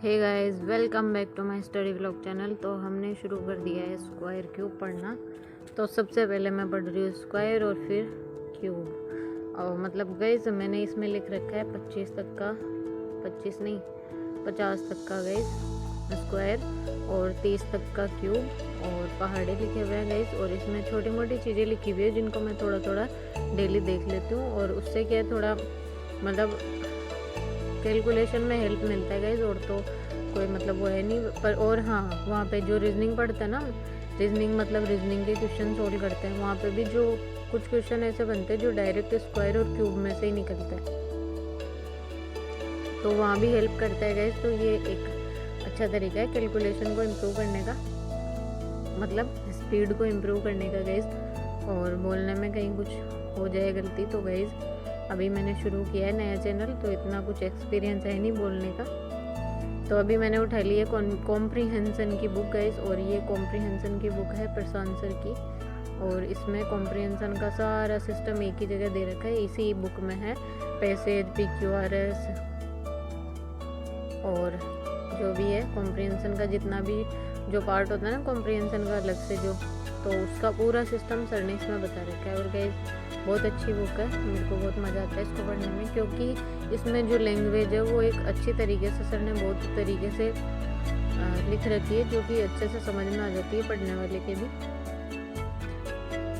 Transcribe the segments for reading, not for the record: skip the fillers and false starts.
Hey guys, welcome back to my study vlog channel. तो हमने शुरू कर दिया है स्क्वायर क्यूब पढ़ना। तो सबसे पहले मैं पढ़ रही हूँ स्क्वायर और फिर क्यूब। और मतलब गाइस मैंने इसमें लिख रखा है 25 तक का, 25 नहीं 50 तक का गाइस स्क्वायर और 30 तक का क्यूब और पहाड़े लिखे हुए हैं गाइस। और इसमें छोटी मोटी चीज़ें लिखी हुई है जिनको मैं थोड़ा थोड़ा डेली देख लेती हूँ और उससे क्या है थोड़ा मतलब कैलकुलेशन में हेल्प मिलता है गाइज। और तो कोई मतलब वो है नहीं पर। और हाँ, वहाँ पे जो रीजनिंग पढ़ते हैं ना, रीजनिंग मतलब रीजनिंग के क्वेश्चन सोल्व करते हैं, वहाँ पे भी जो कुछ क्वेश्चन ऐसे बनते हैं जो डायरेक्ट स्क्वायर और क्यूब में से ही निकलते हैं, तो वहाँ भी हेल्प करता है गाइज। तो ये एक अच्छा तरीका है कैलकुलेशन को इम्प्रूव करने का, मतलब स्पीड को इम्प्रूव करने का गाइज। और बोलने में कहीं कुछ हो जाए गलती तो गाइज अभी मैंने शुरू किया है नया चैनल, तो इतना कुछ एक्सपीरियंस है नहीं बोलने का। तो अभी मैंने उठा ली है कॉम्प्रीहेंशन की बुक गाइस। और ये कॉम्प्रीहेंशन की बुक है प्रशांत सर की। और इसमें कॉम्प्रीहेंशन का सारा सिस्टम एक ही जगह दे रखा है, इसी बुक में है। पैसेज, PQRS और जो भी है कॉम्प्रीहेंशन का जितना भी जो पार्ट होता है ना कॉम्प्रीहेंशन का अलग से जो, तो उसका पूरा सिस्टम सर ने इसमें बता रखा है। और गाइस बहुत अच्छी बुक है, मेरे को बहुत मज़ा आता है इसको पढ़ने में, क्योंकि इसमें जो लैंग्वेज है वो एक अच्छी तरीके से सर ने बहुत तरीके से लिख रखी है, जो कि अच्छे से समझ में आ जाती है पढ़ने वाले के भी।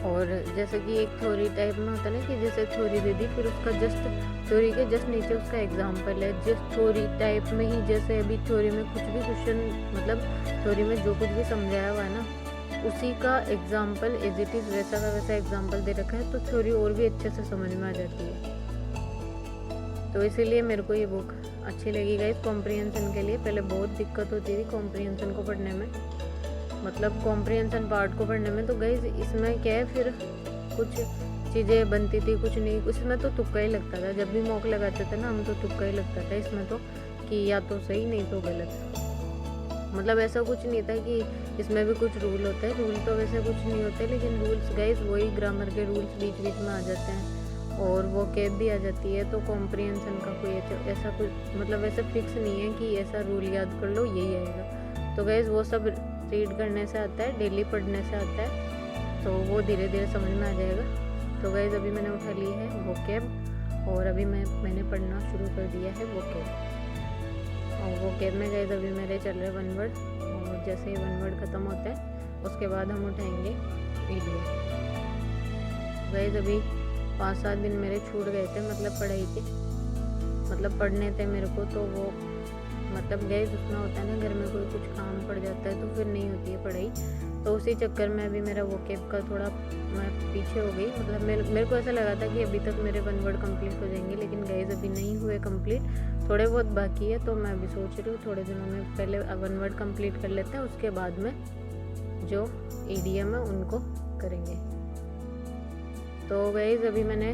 और जैसे कि एक थ्योरी टाइप में होता है ना कि जैसे थ्योरी दे दी, फिर उसका जस्ट थ्योरी के जस्ट नीचे उसका एग्जाम्पल है। जिस थ्योरी टाइप में ही, जैसे अभी थ्योरी में कुछ भी क्वेश्चन मतलब थ्योरी में जो कुछ भी समझाया हुआ है ना, उसी का एग्जाम्पल एज इट इज़ वैसा का वैसा एग्जाम्पल दे रखा है, तो थ्योरी और भी अच्छे से समझ में आ जाती है। तो इसीलिए मेरे को ये बुक अच्छी लगी गाइस कॉम्प्रीहेंशन के लिए। पहले बहुत दिक्कत होती थी कॉम्प्रीहेंशन को पढ़ने में, मतलब कॉम्प्रीहेंशन पार्ट को पढ़ने में। तो गाइस इसमें क्या है, फिर कुछ चीज़ें बनती थी कुछ नहीं, इसमें तो तुक्का ही लगता था। जब भी मॉक लगाते थे ना हम, तो तुक्का ही लगता था इसमें तो, कि या तो सही नहीं तो गलत। मतलब ऐसा कुछ नहीं था कि इसमें भी कुछ रूल होता है, रूल तो वैसे कुछ नहीं होते, लेकिन रूल्स गाइस वही ग्रामर के रूल्स बीच बीच में आ जाते हैं और वो कैब भी आ जाती है। तो कॉम्प्रीहेंशन का कोई ऐसा कुछ मतलब ऐसा फिक्स नहीं है कि ऐसा रूल याद कर लो यही आएगा। तो गाइस वो सब रीड करने से आता है, डेली पढ़ने से आता है, तो वो धीरे धीरे समझ में आ जाएगा। तो गाइस अभी मैंने उठा ली है वोकैब और अभी मैंने पढ़ना शुरू कर दिया है वोकैब। और वोकैब में गाइस अभी मेरे चल रहे 1 वर्ड, और जैसे ही 1 वर्ड ख़त्म होता है उसके बाद हम उठाएंगे वीडियो। गाइस अभी 5-7 दिन मेरे छूट गए थे, मतलब पढ़ाई के, मतलब पढ़ने थे मेरे को, तो वो मतलब गाइस उसमें होता है ना घर में कोई कुछ काम पड़ जाता है तो फिर नहीं होती है पढ़ाई। तो उसी चक्कर में अभी मेरा वोकैब का थोड़ा मैं पीछे हो गई। मतलब मेरे को ऐसा लगा था कि अभी तक मेरे 1 वर्ड कंप्लीट हो जाएंगे, लेकिन गाइस अभी नहीं हुए कंप्लीट, थोड़े बहुत बाकी है। तो मैं अभी सोच रही हूँ थोड़े दिनों में पहले 1 वर्ड कंप्लीट कर लेते हैं, उसके बाद में जो EDM है उनको करेंगे। तो गाइस अभी मैंने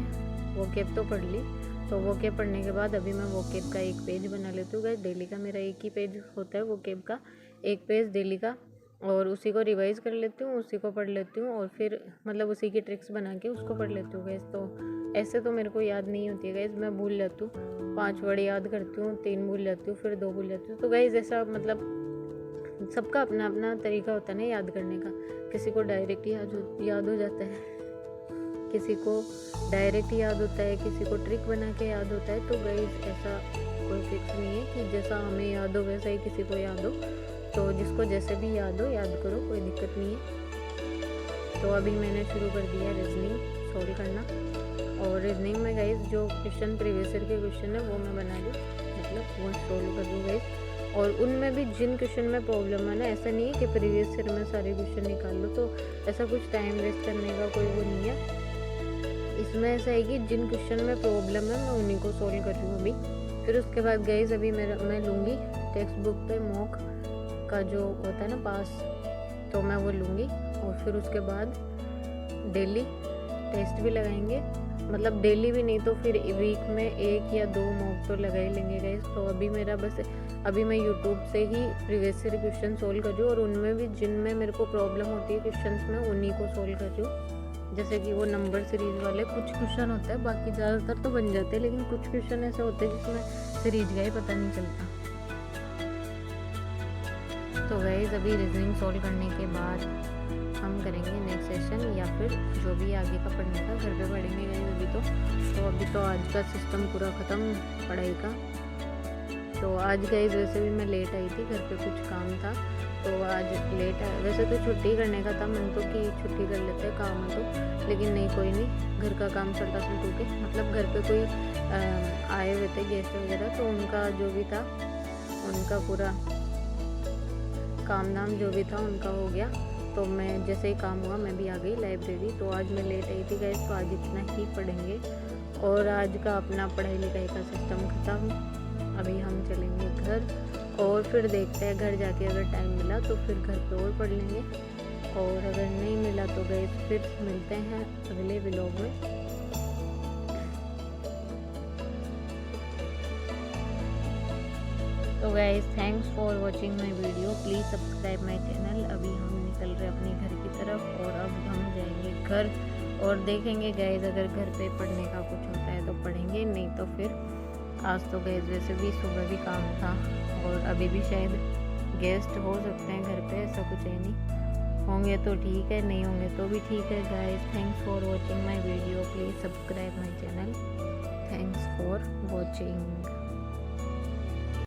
वोकैब तो पढ़ ली, तो वोकैब पढ़ने के बाद अभी मैं वोकैब का एक पेज बना लेती हूँ गाइस। डेली का मेरा एक ही पेज होता है वोकैब का, एक पेज डेली का, और उसी को रिवाइज़ कर लेती हूँ, उसी को पढ़ लेती हूँ और फिर मतलब उसी की ट्रिक्स बना के उसको पढ़ लेती हूँ गाइस। तो ऐसे तो मेरे को याद नहीं होती है गाइस, मैं भूल जाती हूँ। 5 वर्ड याद करती हूँ, 3 भूल जाती हूँ, फिर 2 भूल जाती हूँ। तो गाइस ऐसा मतलब सबका अपना अपना तरीका होता है ना याद करने का। किसी को डायरेक्ट याद हो जाता है, किसी को डायरेक्ट याद होता है, किसी को ट्रिक बना के याद होता है। तो गाइस ऐसा कोई फिक्स नहीं है कि जैसा हमें याद हो वैसा ही किसी को याद हो। तो जिसको जैसे भी याद हो याद करो, कोई दिक्कत नहीं है। तो अभी मैंने शुरू कर दिया रीजनिंग सॉल्व करना। और रीजनिंग में गाइस जो क्वेश्चन प्रीवियस ईयर के क्वेश्चन है वो मैं बना रही हूँ, मतलब वो सॉल्व कर दूँ गाइस। और उनमें भी जिन क्वेश्चन में प्रॉब्लम है ना, ऐसा नहीं है कि प्रीवियस ईयर में सारे क्वेश्चन निकाल लो, तो ऐसा कुछ टाइम वेस्ट करने का कोई वो नहीं है। इसमें ऐसा है कि जिन क्वेश्चन में प्रॉब्लम है मैं उन्हीं को सॉल्व कर रही हूँ अभी। फिर उसके बाद गाइस अभी मैं लूँगी टेक्स्ट बुक पे मॉक का जो होता है ना पास, तो मैं वो लूँगी। और फिर उसके बाद डेली टेस्ट भी लगाएंगे, मतलब डेली भी नहीं तो फिर वीक में 1 या 2 मॉक तो लगा ही लेंगे गाइस। तो अभी मेरा बस अभी मैं यूट्यूब से ही प्रीवियस ईयर क्वेश्चन सोल्व कर रही हूँ, और उनमें भी जिनमें मेरे को प्रॉब्लम होती है क्वेश्चंस में उन्हीं को सोल्व कर रही हूँ। जैसे कि वो नंबर सीरीज वाले कुछ क्वेश्चन होते हैं, बाकी ज़्यादातर तो बन जाते हैं, लेकिन कुछ क्वेश्चन ऐसे होते हैं जिसमें सीरीज का ही पता नहीं चलता। तो गाइस अभी रीजनिंग सॉल्व करने के बाद हम करेंगे नेक्स्ट सेशन या फिर जो भी आगे का पढ़ने का घर पे पढ़ेंगे गाइस। अभी तो आज का सिस्टम पूरा ख़त्म पढ़ाई का। तो आज गाइस वैसे भी मैं लेट आई थी, घर पे कुछ काम था तो आज लेट आया। वैसे तो छुट्टी करने का था मन तो कि छुट्टी कर लेते हैं काम है तो, लेकिन नहीं कोई नहीं, घर का काम चलता चल के मतलब घर पे कोई आए हुए थे गेस्ट वगैरह, तो उनका जो भी था उनका पूरा काम धाम जो भी था उनका हो गया। तो मैं जैसे ही काम हुआ मैं भी आ गई लाइब्रेरी। तो आज मैं लेट आई थी गाइस, तो आज इतना ही पढ़ेंगे और आज का अपना पढ़ाई लिखाई का सिस्टम ख़त्म। अभी हम चलेंगे घर और फिर देखते हैं घर जाके अगर टाइम मिला तो फिर घर पे और पढ़ लेंगे, और अगर नहीं मिला तो गाइस फिर मिलते हैं अगले व्लॉग में। तो guys thanks for watching my video, please subscribe my channel. अभी हम निकल रहे अपने घर की तरफ और अब हम जाएंगे घर और देखेंगे गाइस अगर घर पे पढ़ने का कुछ होता है तो पढ़ेंगे, नहीं तो फिर आज तो गाइस वैसे भी सुबह भी काम था और अभी भी शायद गेस्ट हो सकते हैं घर पे, ऐसा कुछ है नहीं, होंगे तो ठीक है नहीं होंगे तो भी ठीक है guys. Thanks for watching my video, please subscribe my channel. Thanks for watching.